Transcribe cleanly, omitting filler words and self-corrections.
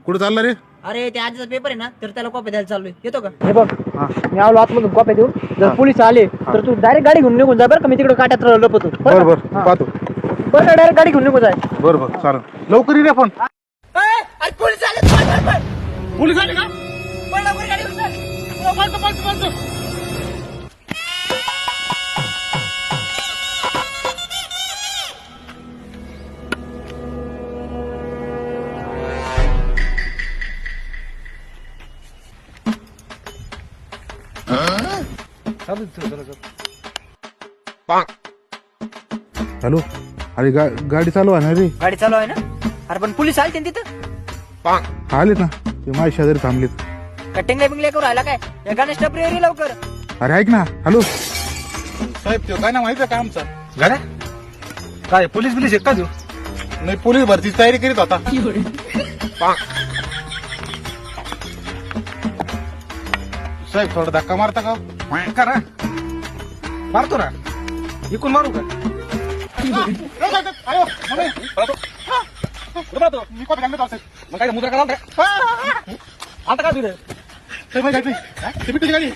कुठे चालला रे? अरे ते आजचा पेपर आहे ना, तर त्याला कॉपी द्यायला चाललोय. येतो का? हे बघ, मी आलो आतमधून कॉप्या देऊन. जर पोलीस आले तर तू डायरेक्ट गाडी घेऊन निघून जा बरं का. मी तिकडे काट्यात लपतो. बर बर पाहतो. बरं डायरेक्ट गाडी घेऊन निघून जाय. बर बर चालेल. लवकर ये रे पण. पोलीस आले. पोलीस आले का? पळ लवकर गाडी घेऊन जा. पळतो. हॅलो. अरे गाडी चालू आहे ना रे? गाडी चालू आहे ना? अरे पण पोलीस आले तिथं. आले ना, ते माझ्या शेजारी थांबलेत. कटिंगला बिंगल्या करू राहिला काय? या गणेश टपरी येरी लवकर. अरे ऐक ना. हॅलो साहेब, तो काय ना माहिती आहे का आमचा गाड्या काय पोलीस बिलीस एक का देऊ? नाही, पोलीस भरतीची तयारी करीत होता. साहेब थोडा धक्का मारता का? करा मारतो ना, इकून मारू का? मग काय मुद्रा करा आता काय तुझं गाडी